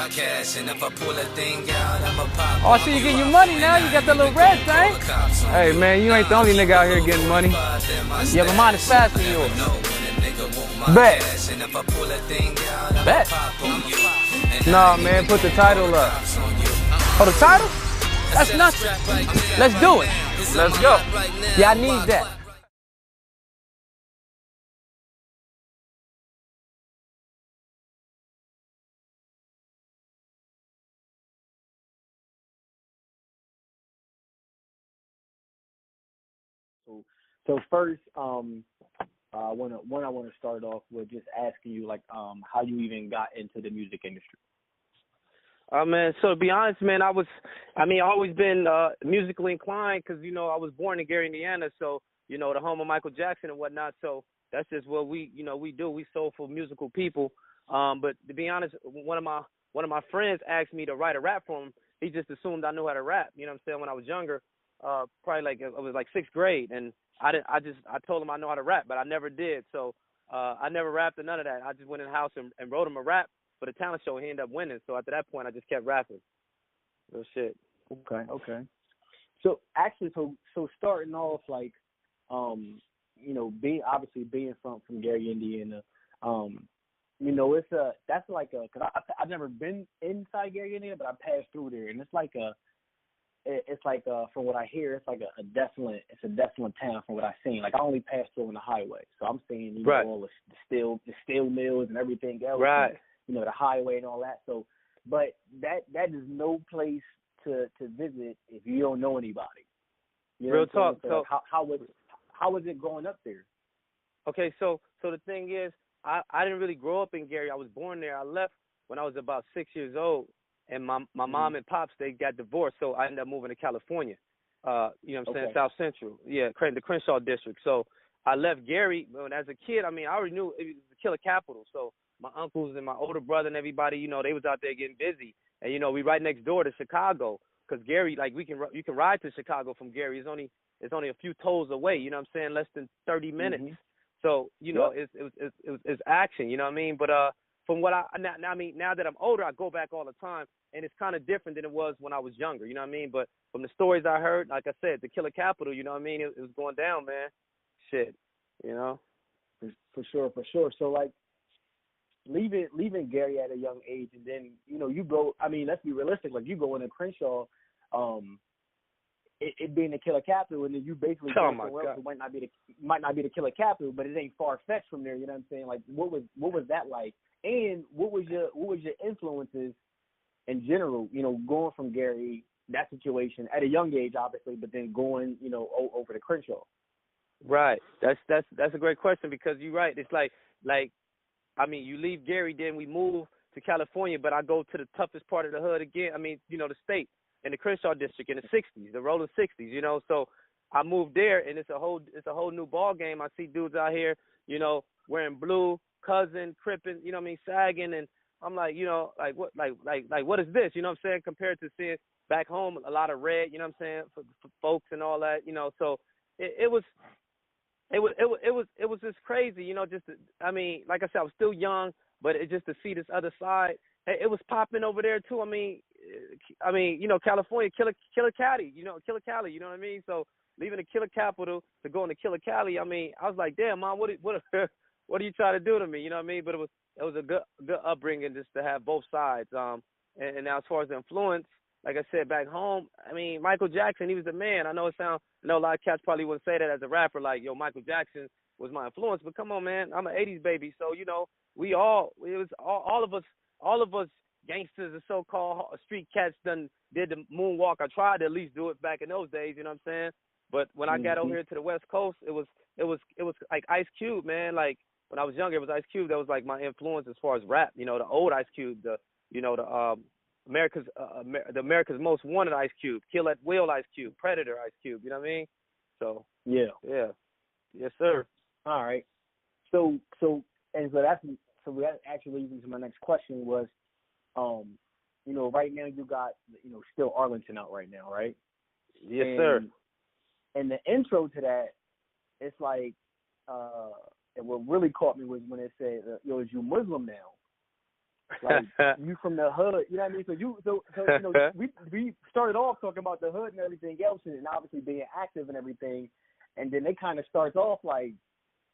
Oh, I see you getting your money now. You got that little red thing. Hey, man, you ain't the only nigga out here getting money. Yeah, but mine is faster than yours. Bet. Bet. Nah, man, put the title up. Oh, the title? That's nothing. Let's do it. Let's go. Yeah, I need that. So first, I want to start off with just asking you how you even got into the music industry. Man, so to be honest, man, I always been musically inclined because, I was born in Gary, Indiana, so, the home of Michael Jackson and whatnot, so that's just what we do. We soulful musical people. But to be honest, one of my friends asked me to write a rap for him. He just assumed I knew how to rap, you know what I'm saying, when I was younger, probably it was like 6th grade, and I told him I know how to rap, but I never did, so I never rapped or none of that. I just went in the house and wrote him a rap for the talent show. He ended up winning, so after that point, I just kept rapping. Real shit. Okay. So actually, so starting off, being from Gary, Indiana, because I've never been inside Gary, Indiana, but I passed through there, and from what I hear, it's like a desolate town from what I've seen. Like I only passed through on the highway, so I'm seeing right. all the steel mills and everything else, right? And, the highway and all that. So, but that is no place to visit if you don't know anybody. Real talk. So how was it growing up there? Okay, so the thing is, I didn't really grow up in Gary. I was born there. I left when I was about 6 years old. And my mom and pops, they got divorced, so I ended up moving to California. You know what I'm saying? South Central. Yeah, the Crenshaw district. So I left Gary, but as a kid, I already knew it was the killer capital. So my uncles and my older brother and everybody, they was out there getting busy. And, we right next door to Chicago, because Gary, you can ride to Chicago from Gary. It's only a few tolls away, you know what I'm saying? Less than 30 minutes. Mm-hmm. So, it's action, you know what I mean? But from what now that I'm older, I go back all the time, and it's kind of different than it was when I was younger, you know what I mean? But from the stories I heard, like I said, the killer capital, you know what I mean? It was going down, man. Shit, For sure. So, leaving Gary at a young age, and then, you go, let's be realistic, you go into Crenshaw, it being the killer capital, and then you basically go somewhere else. It might not be the killer capital, but it ain't far-fetched from there, you know what I'm saying? What was that like? And what was your influences in general, going from Gary, that situation at a young age, obviously, but then going, over to Crenshaw? Right. That's a great question, because you're right. It's you leave Gary, then we move to California, but I go to the toughest part of the hood again. The state, in the Crenshaw district, in the 60s, the rolling 60s, so I moved there, and it's a whole new ball game. I see dudes out here, wearing blue, cousin, crippin', sagging, and I'm like, what is this? You know what I'm saying? Compared to seeing back home a lot of red, you know what I'm saying, for folks and all that, so it was just crazy, like I said, I was still young, but it just to see this other side, it was popping over there too. California, killer Cali, killer Cali, you know what I mean? So leaving the killer capital to go into killer Cali, I was like, damn, Mom, what are you trying to do to me? You know what I mean? But it was a good upbringing just to have both sides. And now as far as the influence, like I said, back home, Michael Jackson, he was the man. I know a lot of cats probably wouldn't say that as a rapper, like, yo, Michael Jackson was my influence. But come on, man, I'm an 80s baby. So, all of us gangsters and so-called street cats did the moonwalk. I tried to at least do it back in those days, you know what I'm saying? But when I got over here to the West Coast, it was like Ice Cube, man. Like when I was younger, it was Ice Cube that was like my influence as far as rap. The old Ice Cube, the America's Most Wanted Ice Cube, Kill at Will Ice Cube, Predator Ice Cube. You know what I mean? So yeah, yes sir. All right. So that actually leads me to my next question was, right now you got still Arlington out right now, right? Yes, sir. And the intro to that, it's like, and what really caught me was when it said, is you Muslim now? Like you from the hood, you know what I mean? So you know, we started off talking about the hood and everything else, and obviously being active and everything, and then it kind of starts off like,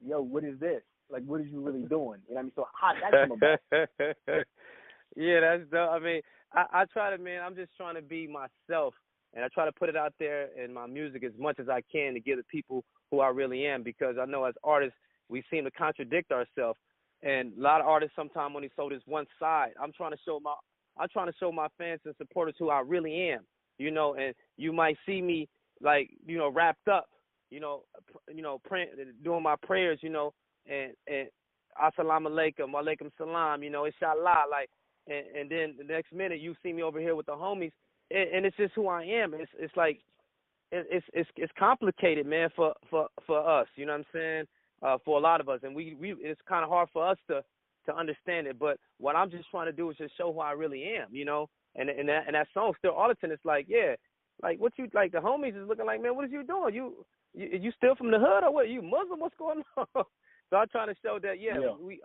yo, what is this? Like, what is you really doing? You know what I mean? So how did that come about? Yeah, that's dope. I mean, I try to, man, I'm just trying to be myself, and I try to put it out there in my music as much as I can to give the people who I really am, because I know as artists we seem to contradict ourselves. And a lot of artists sometimes only show this one side. I'm trying to show my fans and supporters who I really am, you know. And you might see me like, you know, wrapped up, praying, doing my prayers, you know, and assalamu alaikum, walaikum salam, you know, inshallah, like, and then the next minute you see me over here with the homies, and it's just who I am. It's like it's complicated, man, for us, you know what I'm saying? For a lot of us, and we it's kind of hard for us to understand it. But what I'm just trying to do is just show who I really am, you know. And that song Still Arlington, it's like, yeah, like what you like the homies is looking like, man, what is you doing? You still from the hood or what? You Muslim? What's going on? So I'm trying to show that, yeah.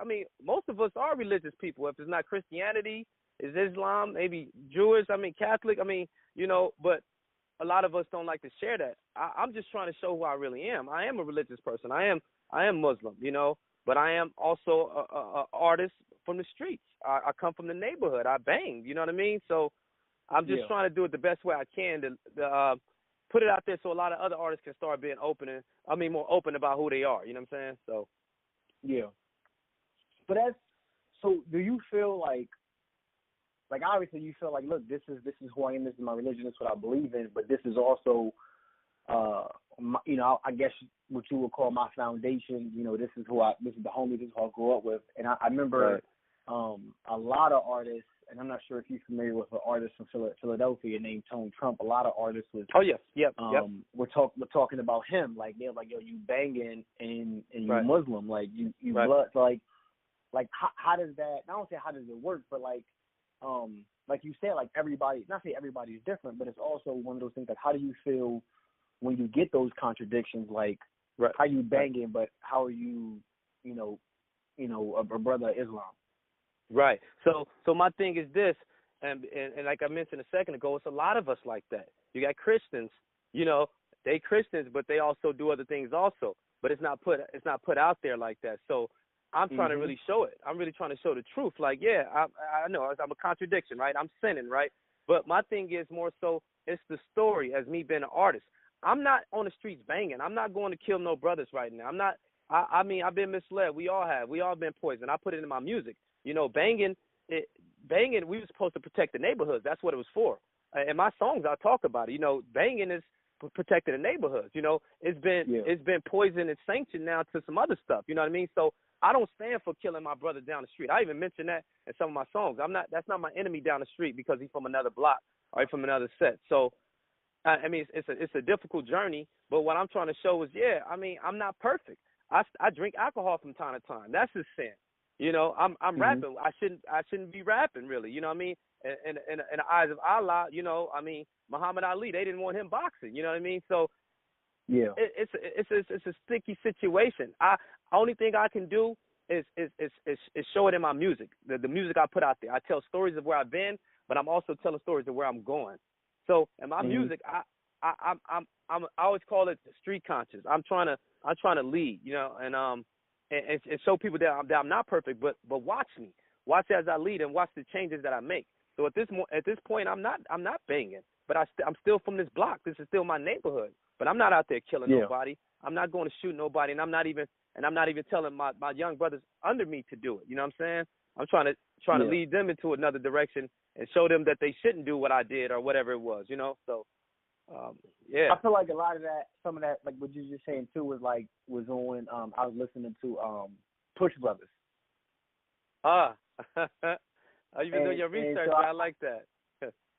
I mean, most of us are religious people. If it's not Christianity, it's Islam, maybe Jewish, I mean Catholic, I mean, you know, but a lot of us don't like to share that. I'm just trying to show who I really am. I am a religious person. I am Muslim, you know, but I am also a artist from the streets. I come from the neighborhood. I bang, you know what I mean? So I'm just trying to do it the best way I can to put it out there so a lot of other artists can start being more open about who they are, you know what I'm saying? So yeah. But so do you feel like obviously you feel like, look, this is who I am, this is my religion, this is what I believe in, but this is also you know, I guess what you would call my foundation. You know, this is the homies, this is who I grew up with. And I remember a lot of artists, and I'm not sure if you're familiar with an artist from Philadelphia named Tone Trump. A lot of artists was we're talking about him, like they're like, yo, you banging and you Muslim, like you blood, so like how does that? I don't say how does it work, but like you said, like not say everybody's different, but it's also one of those things like, how do you feel when you get those contradictions, like how you banging, but how are you, you know, a brother of Islam? Right. So my thing is this, and like I mentioned a second ago, it's a lot of us like that. You got Christians, you know, they Christians, but they also do other things also, but it's not put out there like that. So I'm trying to really show it. I'm really trying to show the truth. Like, yeah, I know I'm a contradiction, right? I'm sinning, right? But my thing is more so it's the story as me being an artist. I'm not on the streets banging. I'm not going to kill no brothers right now. I'm not. I mean, I've been misled. We all have. We all been poisoned. I put it in my music. You know, banging. We were supposed to protect the neighborhoods. That's what it was for. In my songs, I talk about it. You know, banging is protecting the neighborhoods. You know, it's been poisoned and sanctioned now to some other stuff. You know what I mean? So I don't stand for killing my brother down the street. I even mention that in some of my songs. That's not my enemy down the street because he's from another block or he's from another set. So I mean, it's a difficult journey, but what I'm trying to show is, yeah, I mean, I'm not perfect. I drink alcohol from time to time. That's a sin. You know, I'm rapping. I shouldn't be rapping, really. You know what I mean? In the eyes of Allah, you know, I mean, Muhammad Ali, they didn't want him boxing. You know what I mean? So yeah, it's a sticky situation. Only thing I can do is show it in my music. The music I put out there. I tell stories of where I've been, but I'm also telling stories of where I'm going. So in my music, I always call it street conscious. I'm trying to lead, you know, and show people that I'm not perfect, but watch me, watch as I lead and watch the changes that I make. So at this point, I'm not banging, but I'm still from this block. This is still my neighborhood, but I'm not out there killing nobody. I'm not going to shoot nobody, and I'm not even telling my young brothers under me to do it. You know what I'm saying? I'm trying to lead them into another direction and show them that they shouldn't do what I did or whatever it was, you know? So, yeah. I feel like a lot of that, some of that, like what you were just saying too, was on, I was listening to Push Brothers. You've been doing your research, so I like that.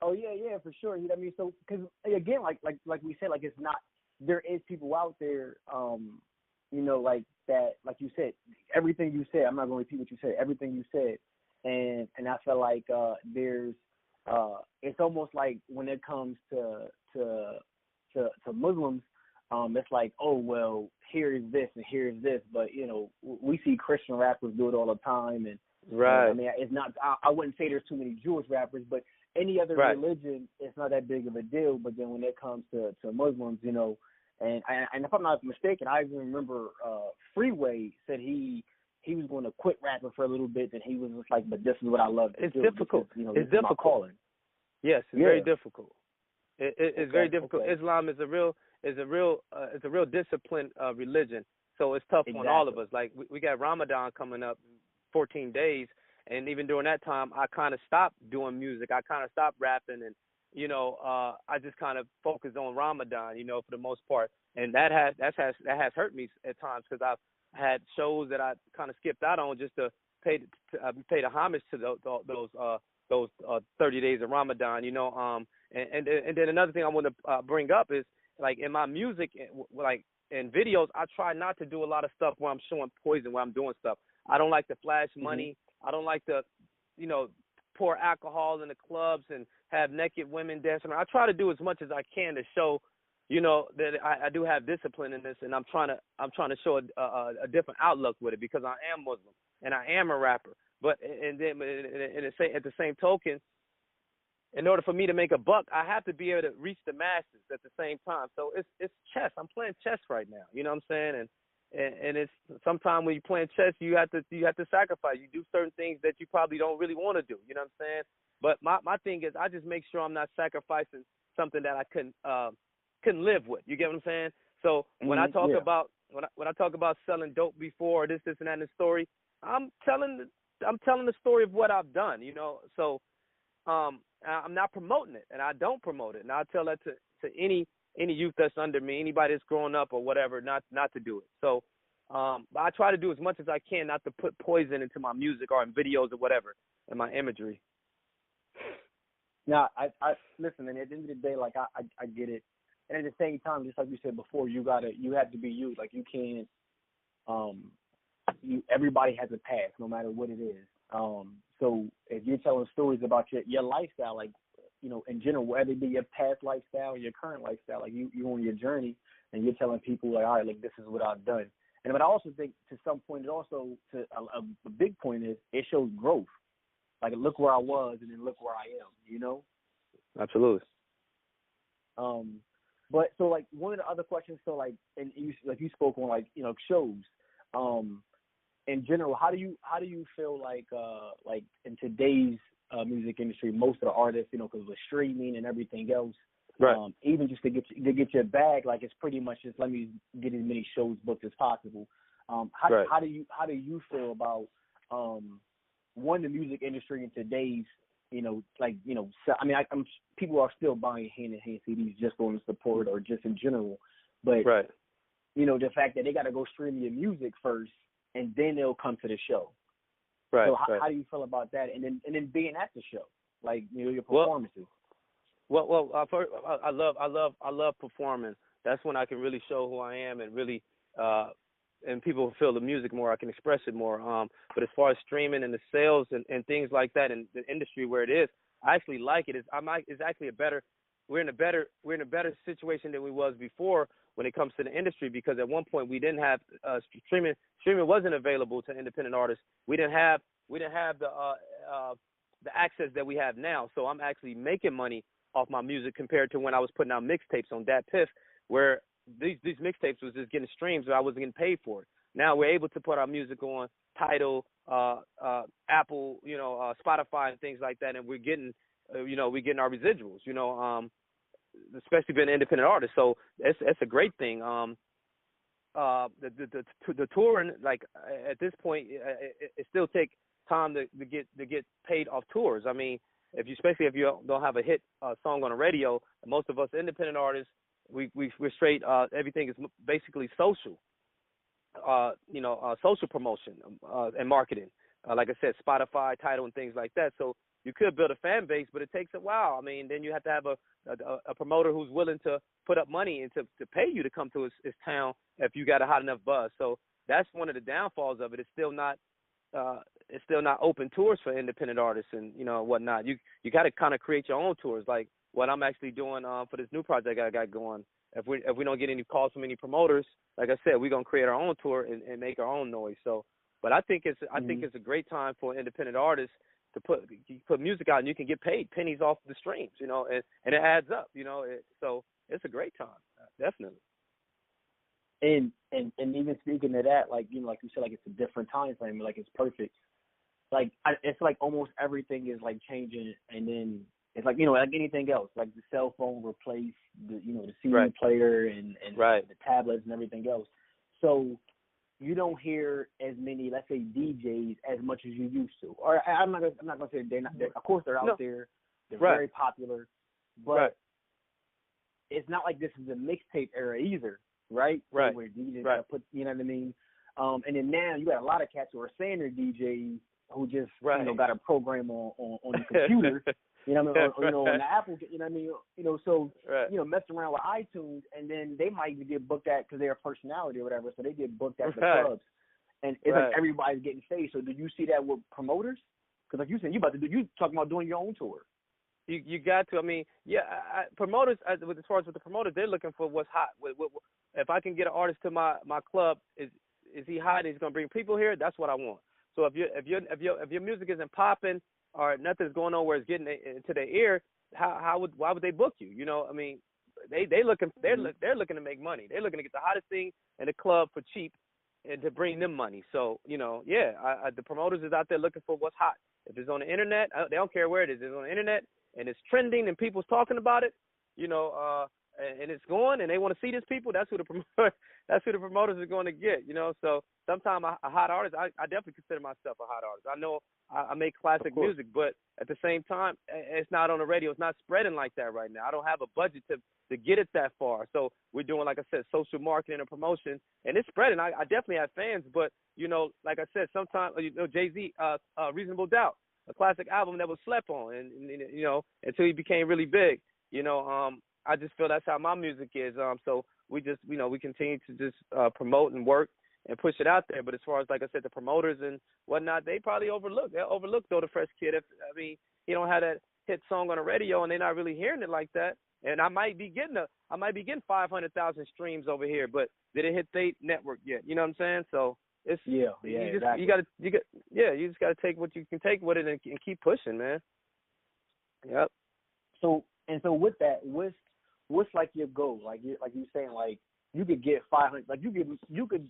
Oh, yeah, for sure. You know what I mean? So, because, again, like we said, like, it's not, there is people out there, you know, like that, like you said, everything you said, I'm not going to repeat what you said, everything you said. And I feel like there's it's almost like when it comes to Muslims, it's like, oh well, here is this and here is this, but you know, we see Christian rappers do it all the time, and Right. I mean, it's not. I wouldn't say there's too many Jewish rappers, but any other religion, it's not that big of a deal. But then when it comes to Muslims, you know, and if I'm not mistaken, I even remember Freeway said he was going to quit rapping for a little bit, and he was just like, but this is what I love to do. Difficult. Because, you know, it's difficult. Calling. Yes, it's very difficult. It's very difficult. Okay. Islam is a real disciplined religion. So it's tough on all of us. Like we got Ramadan coming up, 14 days, and even during that time, I kind of stopped doing music. I kind of stopped rapping, and you know, I just kind of focused on Ramadan, you know, for the most part, and that has hurt me at times because I've had shows that I kind of skipped out on just to pay the homage to those 30 days of Ramadan, you know. And then another thing I want to bring up is like in my music, like in videos, I try not to do a lot of stuff where I'm showing poison, where I'm doing stuff. I don't like to flash money. I don't like to, you know, pour alcohol in the clubs and have naked women dancing. I try to do as much as I can to show, you know, that I do have discipline in this, and I'm trying to show a different outlook with it because I am Muslim and I am a rapper. But and then at the same token, in order for me to make a buck, I have to be able to reach the masses at the same time. So it's chess. I'm playing chess right now. You know what I'm saying? And it's sometimes when you're playing chess, you have to sacrifice. You do certain things that you probably don't really want to do. You know what I'm saying? But my thing is, I just make sure I'm not sacrificing something that I couldn't live with. You get what I'm saying? So when I talk about when I talk about selling dope before or this and that in the story, I'm telling the story of what I've done. You know, so. I'm not promoting it, and I don't promote it. And I tell that to any youth that's under me, anybody that's growing up or whatever, not to do it. So I try to do as much as I can not to put poison into my music or in videos or whatever, in my imagery. Now, I listen, and at the end of the day, like I get it. And at the same time, just like you said before, you have to be you. Like you can't. Everybody has a past, no matter what it is. So if you're telling stories about your lifestyle, like, you know, in general, whether it be your past lifestyle or your current lifestyle, like you're on your journey and you're telling people like, all right, like this is what I've done. And but I also think to some point, it also a big point is it shows growth. Like look where I was and then look where I am. You know. Absolutely. But so like one of the other questions, so like, and you spoke on like, you know, shows. In general, how do you feel like in today's music industry, most of the artists, you know, because with streaming and everything else, right. Even just to get your bag, like it's pretty much just let me get as many shows booked as possible. How do you feel about the music industry in today's, you know, like, you know, I mean, people are still buying hand-in-hand CDs just on support or just in general, but right. You know, the fact that they got to go stream your music first. And then they'll come to the show. Right. So how do you feel about that? And then being at the show, like, you know, your performances. Well, first, I love performing. That's when I can really show who I am and really, and people feel the music more. I can express it more. But as far as streaming and the sales and things like that in the industry where it is, I actually like it. It's actually we're in a better situation than we was before when it comes to the industry, because at one point we didn't have streaming wasn't available to independent artists. We didn't have the access that we have now. So I'm actually making money off my music compared to when I was putting out mixtapes on Dat Piff, where these mixtapes was just getting streams, but I wasn't getting paid for it. Now we're able to put our music on Tidal, Apple, you know, Spotify and things like that, and we're getting our residuals, you know, especially being an independent artist. So it's a great thing. The touring, like at this point, it still takes time to get paid off tours. I mean, especially if you don't have a hit song on the radio, most of us independent artists, we're straight. Everything is basically social. Social promotion and marketing. Like I said, Spotify, Tidal, and things like that. So you could build a fan base, but it takes a while. I mean, then you have to have a promoter who's willing to put up money and to pay you to come to his town if you got a hot enough buzz. So that's one of the downfalls of it. It's still not open tours for independent artists and, you know, whatnot. You got to kind of create your own tours, like what I'm actually doing for this new project I got going. If we don't get any calls from any promoters, like I said, we're gonna create our own tour and make our own noise. So But I think it's a great time for an independent artist to put music out, and you can get paid pennies off the streams, you know, and it adds up, you know. So it's a great time, definitely. And even speaking of that, like, you know, like you said, like it's a different time frame, like it's perfect. Like it's like almost everything is like changing, and then it's like, you know, like anything else, like the cell phone replaced the, you know, the CD player and the tablets and everything else. So you don't hear as many, let's say, DJs as much as you used to. Or I'm not gonna say they're not. Of course, they're out there. They're very popular, but it's not like this is a mixtape era either, right? Right. Where DJs gotta put, you know what I mean? And then now you got a lot of cats who are saying they're DJs who just you know, got a program on the computer. You know what I mean? Or, you know, on the Apple, you know what I mean? You know, so, you know, messing around with iTunes, and then they might even get booked at, because they're a personality or whatever, so they get booked at the clubs. And it's like everybody's getting paid. So do you see that with promoters? Because like you said, you talking about doing your own tour. You got to. I mean, promoters, as far as with the promoters, they're looking for what's hot. If I can get an artist to my club, is he hot? He's going to bring people here? That's what I want. So if your music isn't popping, or nothing's going on where it's getting into their ear, why would they book you? You know, I mean, they're looking to make money. They're looking to get the hottest thing in the club for cheap, and to bring them money. So, you know, the promoters is out there looking for what's hot. If it's on the internet, they don't care where it is. It's on the internet and it's trending and people's talking about it, you know, and it's going, and they want to see these people. That's who the promoters are going to get, you know. So sometimes a hot artist, I definitely consider myself a hot artist. I know I make classic music, but at the same time, it's not on the radio. It's not spreading like that right now. I don't have a budget to get it that far. So we're doing, like I said, social marketing and promotion, and it's spreading. I definitely have fans, but, you know, like I said, sometimes, you know, Jay-Z, Reasonable Doubt, a classic album that was slept on, and you know, until he became really big. You know, I just feel that's how my music is. So we just, you know, we continue to just promote and work and push it out there. But as far as, like I said, the promoters and whatnot, they probably overlook Dough the Freshkid. I mean, he don't have that hit song on the radio, and they're not really hearing it like that. And I might be getting 500,000 streams over here, but did it hit the network yet? You know what I'm saying? So it's exactly. You just gotta take what you can take with it and keep pushing, man. Yep. So with that, what's like your goal? Like you saying, like you could get 500, like you could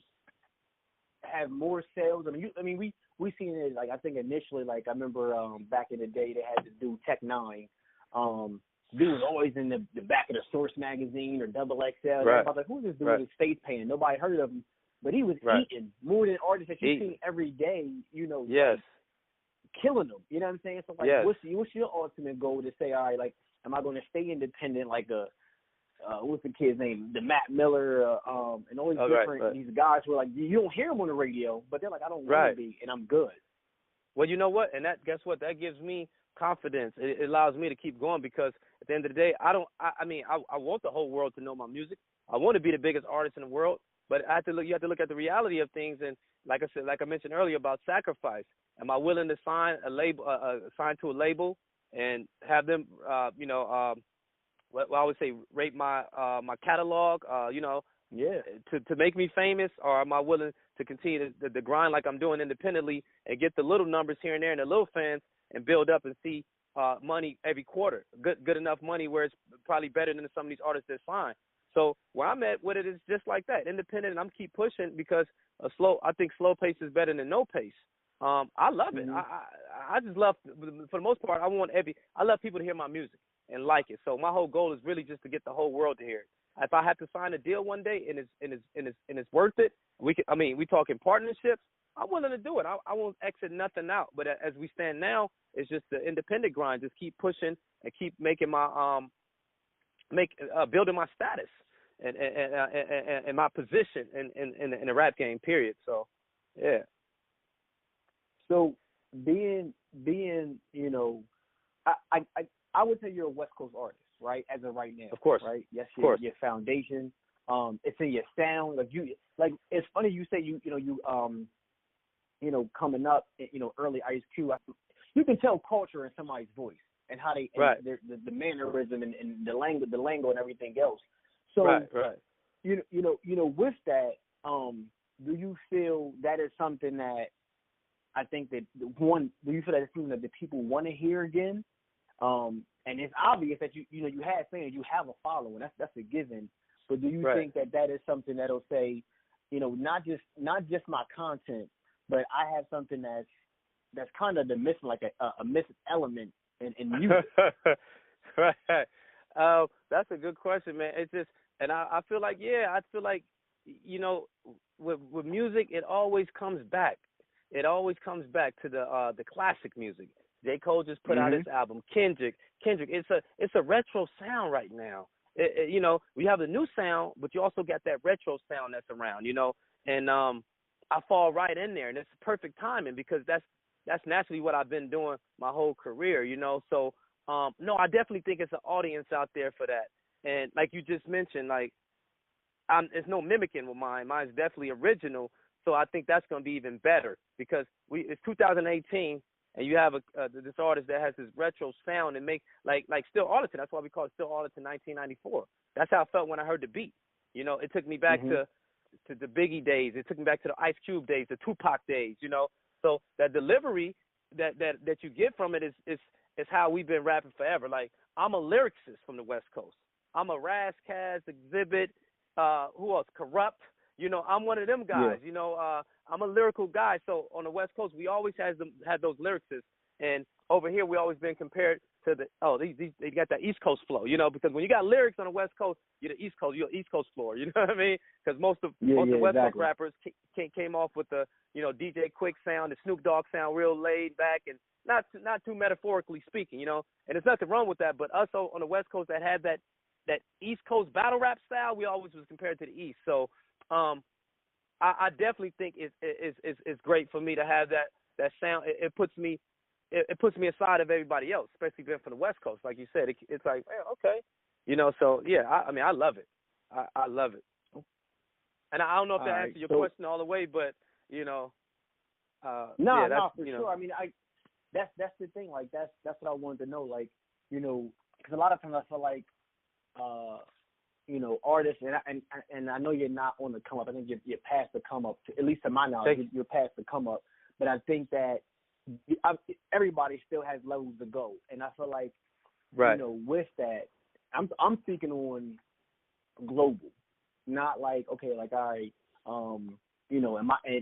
have more sales. I mean, we seen it, like, I think initially, like I remember back in the day they had to do Tech 9. Dude was always in the back of the Source magazine or Double XL. I was like, who's this dude with face painting? Nobody heard of him, but he was eating more than artists that you see every day. You know, like, killing them. You know what I'm saying? So like, what's your ultimate goal to say? All right, like, am I going to stay independent? Like what's the kid's name? The Matt Miller, and all these different these guys who are like, you don't hear them on the radio, but they're like, I don't want to be, and I'm good. Well, you know what? And guess what? That gives me confidence. It allows me to keep going, because at the end of the day, I want the whole world to know my music. I want to be the biggest artist in the world, but you have to look at the reality of things. And like I said, like I mentioned earlier about sacrifice. Am I willing to sign to a label and have them, what I would say, rate my catalog, to make me famous, or am I willing to continue to grind like I'm doing independently and get the little numbers here and there and the little fans and build up and see money every quarter, good enough money where it's probably better than some of these artists that sign. So where I'm at with it is just like that, independent, and I'm keep pushing, because I think slow pace is better than no pace. I love it. I just love, for the most part, I love people to hear my music and like it. So my whole goal is really just to get the whole world to hear it. If I have to sign a deal one day and it's worth it, we talking partnerships, I'm willing to do it. I won't exit nothing out. But as we stand now, it's just the independent grind. Just keep pushing and keep making my building my status and my position in the rap game. Period. So, yeah. So being I would say you're a West Coast artist, right? As of right now, of course, right? Yes, of course. Your foundation. It's in your sound. It's funny you say you coming up, early Ice Cube. You can tell culture in somebody's voice and how they the mannerism and the lingo and everything else. So with that, do you feel that is something that I think that one, do you feel that it's something that the people want to hear again? And it's obvious that you have fans, you have a following. That's a given. But do you think that is something that'll say, not just my content, but I have something that's kind of the missing, like a missing element in music? Right. That's a good question, man. It's just, and I feel like, with music, it always comes back. It always comes back to the classic music. J. Cole just put out his album. Kendrick, it's a retro sound right now. We have the new sound, but you also got that retro sound that's around, and I fall right in there, and it's perfect timing because that's naturally what I've been doing my whole career, So, no, I definitely think it's an audience out there for that. And like you just mentioned, like, it's no mimicking with mine. Mine's definitely original. So I think that's going to be even better because it's 2018, and you have this artist that has this retro sound and make like Still Arlington. That's why we call it Still Arlington 1994. That's how I felt when I heard the beat. It took me back to the Biggie days. It took me back to the Ice Cube days, the Tupac days. So that delivery that you get from it is how we've been rapping forever. Like, I'm a lyricist from the West Coast. I'm a Raz Kaz, Exhibit. Who else? Corrupt. I'm one of them guys. Yeah. I'm a lyrical guy. So on the West Coast, we always had those lyricists, and over here we always been compared to they got that East Coast flow. Because when you got lyrics on the West Coast, you're the East Coast. You're East Coast floor. You know what I mean? Because most of the West Coast rappers came off with the DJ Quick sound, the Snoop Dogg sound, real laid back and not too metaphorically speaking. And there's nothing wrong with that. But us on the West Coast that had that East Coast battle rap style, we always was compared to the East. So I definitely think it's great for me to have that sound. It puts me aside of everybody else, especially being from the West Coast. Like you said, it's like, man, okay. So yeah, I love it. I love it. And I don't know if that answered your question all the way, but no, for sure. I mean, that's the thing. Like that's what I wanted to know. Like, because a lot of times I feel like artists, and I know you're not on the come up. I think you're past the come up. At least to my knowledge, you're past the come up. But I think that everybody still has levels to go, and I feel like, with that, I'm speaking on global, not like, okay, like, all right,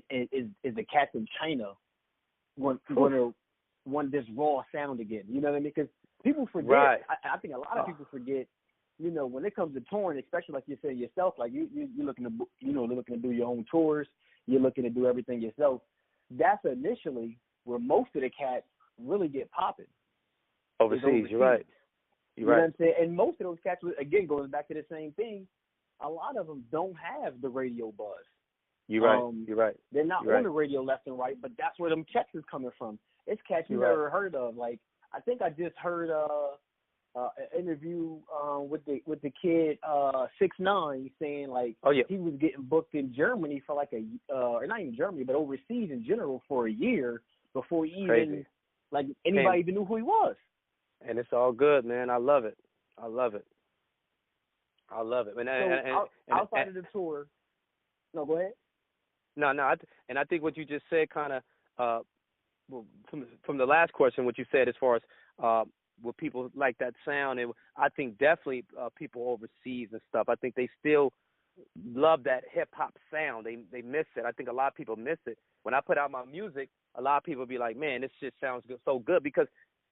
is the cats in China going to want this raw sound again? You know what I mean? Because people forget. Right. I think a lot of people forget. When it comes to touring, especially like you said yourself, like you're looking to do your own tours, you're looking to do everything yourself. That's initially where most of the cats really get popping. Overseas. You're right. You know what I'm saying? And most of those cats, again, going back to the same thing, a lot of them don't have the radio buzz. You're right. You're right. They're not on the radio left and right, but that's where them checks is coming from. It's cats you never heard of. Like, I think I just heard an interview with the kid 6ix9ine saying, like, he was getting booked in Germany for like or not even Germany, but overseas in general for a year before even anybody even knew who he was. And it's all good, man. I love it. I love it. And outside of the tour, no, go ahead. No, I think what you just said kind of from the last question, what you said as far as with people like that sound, and I think definitely people overseas and stuff, I think they still love that hip hop sound. They miss it. I think a lot of people miss it. When I put out my music, a lot of people be like, man, this shit sounds good, so good, because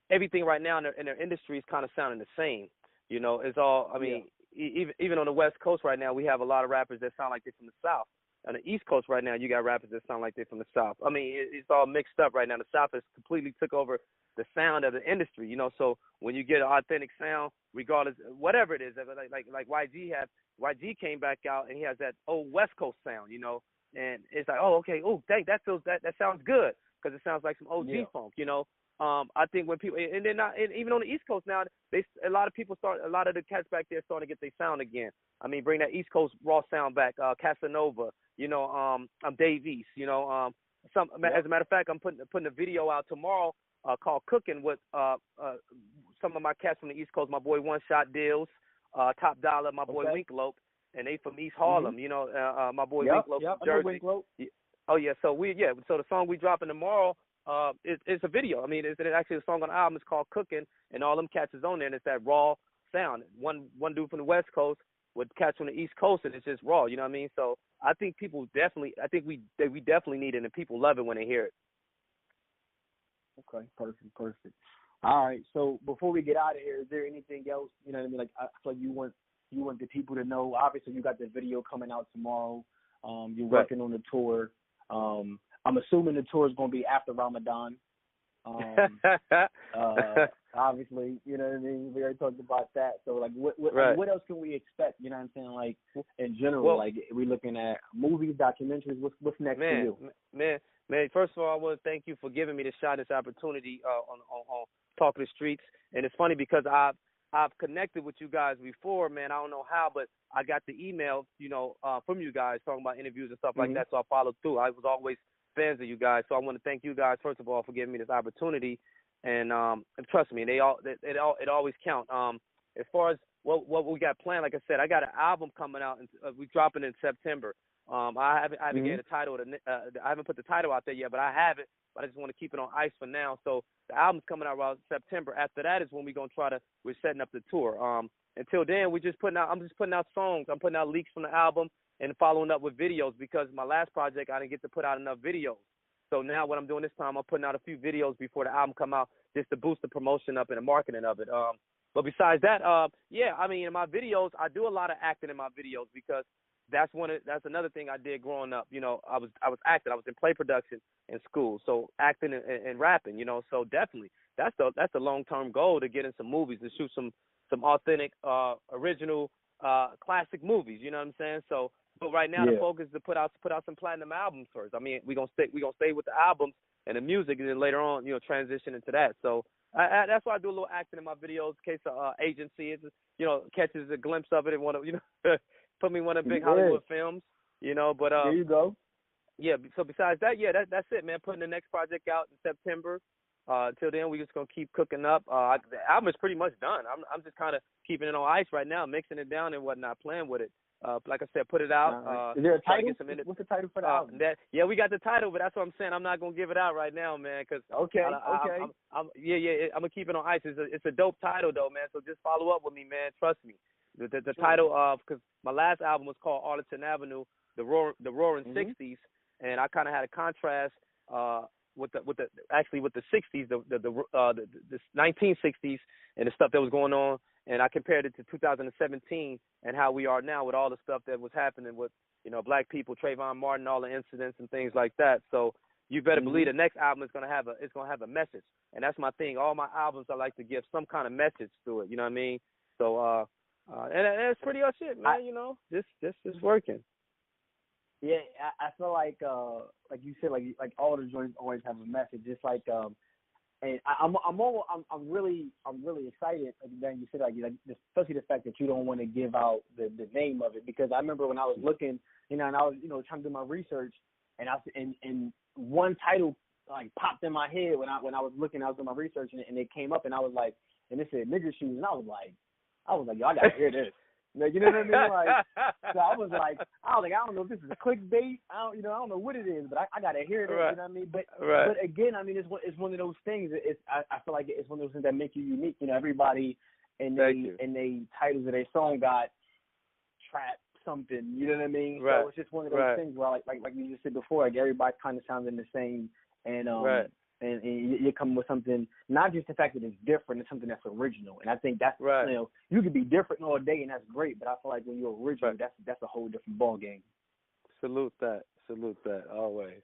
everything right now in their industry is kind of sounding the same. It's all, I mean, even on the West Coast right now, we have a lot of rappers that sound like they're from the South. On the East Coast right now, you got rappers that sound like they're from the South. I mean, it's all mixed up right now. The South has completely took over the sound of the industry, so when you get an authentic sound, regardless, whatever it is, like YG came back out and he has that old West Coast sound, and it's like, oh, okay, oh, dang, that sounds good, because it sounds like some OG funk, I think when people, and they're not, and even on the East Coast now, a lot of the cats back there starting to get their sound again. I mean, bring that East Coast raw sound back, Casanova, I'm Dave East, as a matter of fact, I'm putting a video out tomorrow called Cooking with some of my cats from the East Coast, my boy One Shot Deals, Top Dollar, my boy Winklope, and they from East Harlem, my boy Winklope from Jersey. Oh yeah, so the song we dropping tomorrow it's a video. I mean, it's actually a song on the album. It's called Cooking, and all them cats is on there, and it's that raw sound. One dude from the West Coast with cats from the East Coast, and it's just raw. You know what I mean? So I think people definitely, we definitely need it, and people love it when they hear it. Okay, perfect. All right. So before we get out of here, is there anything else? You know what I mean? Like, I feel like you want the people to know. Obviously, you got the video coming out tomorrow. You're working on the tour. I'm assuming the tour is going to be after Ramadan. Obviously, you know what I mean? We already talked about that. So, like, what else can we expect? You know what I'm saying? Like, in general, like, are we looking at movies, documentaries? What's next for you? Man, first of all, I want to thank you for giving me this shot, this opportunity on Talk to the Streets. And it's funny because I've connected with you guys before, man. I don't know how, but I got the email, from you guys talking about interviews and stuff like that. So I followed through. I was always fans of you guys. So I want to thank you guys, first of all, for giving me this opportunity. And trust me, it always count. As far as what we got planned, like I said, I got an album coming out, and we're dropping in September. I haven't get a title. I haven't put the title out there yet, but I have it. But I just want to keep it on ice for now. So the album's coming out around September. After that is when we're setting up the tour. Until then, I'm just putting out songs. I'm putting out leaks from the album and following up with videos, because my last project I didn't get to put out enough videos. So now what I'm doing this time, I'm putting out a few videos before the album come out, just to boost the promotion up and the marketing of it. But besides that, in my videos, I do a lot of acting in my videos, because that's another thing I did growing up. I was acting. I was in play production in school, so acting and rapping. So definitely that's the long-term goal, to get in some movies, to shoot some authentic, original, classic movies. You know what I'm saying? So, but right now the focus is to put out some platinum albums first. I mean, we're gonna stay with the albums and the music, and then later on, transition into that. So that's why I do a little acting in my videos, in case agency catches a glimpse of it and want to put me in one of the big Hollywood films. But there you go. Yeah. So besides that, that's it, man. Putting the next project out in September. Till then, we're just gonna keep cooking up. The album is pretty much done. I'm just kind of keeping it on ice right now, mixing it down and whatnot, playing with it. Like I said, put it out. Is there a title? What's the title for the album? We got the title, but that's what I'm saying. I'm not gonna give it out right now, man. Cause I'm gonna keep it on ice. It's a dope title though, man. So just follow up with me, man. Trust me. The title of, because my last album was called Arlington Avenue, the Roaring 60s, and I kind of had a contrast with the 60s, the 1960s and the stuff that was going on, and I compared it to 2017 and how we are now with all the stuff that was happening with black people, Trayvon Martin, all the incidents and things like that. So you better believe the next album is gonna have a message, and that's my thing. All my albums, I like to give some kind of message to it. You know what I mean? So and that's pretty much it, man. This is working. Yeah, I feel like you said, like all the joints always have a message. It's like, and I'm really excited. Then you said like especially the fact that you don't want to give out the name of it, because I remember when I was looking, and I was trying to do my research, and one title like popped in my head when I was looking. I was doing my research, and it came up, and I was like, and it said Nigger Shoes, and I was like, yo, I gotta hear this. You know what I mean? Like, so I was like, I don't know if this is a clickbait. I don't know what it is, but I gotta hear this. Right. You know what I mean? But again, I mean, it's one of those things. I feel like it's one of those things that make you unique. Everybody and they titles of their song got trap something. You know what I mean? Right. So it's just one of those things where like you just said before, like everybody kind of sounding the same, and And you're coming with something, not just the fact that it's different, it's something that's original. And I think that's, you could be different all day, and that's great, but I feel like when you're original, that's a whole different ball game. Salute that, always.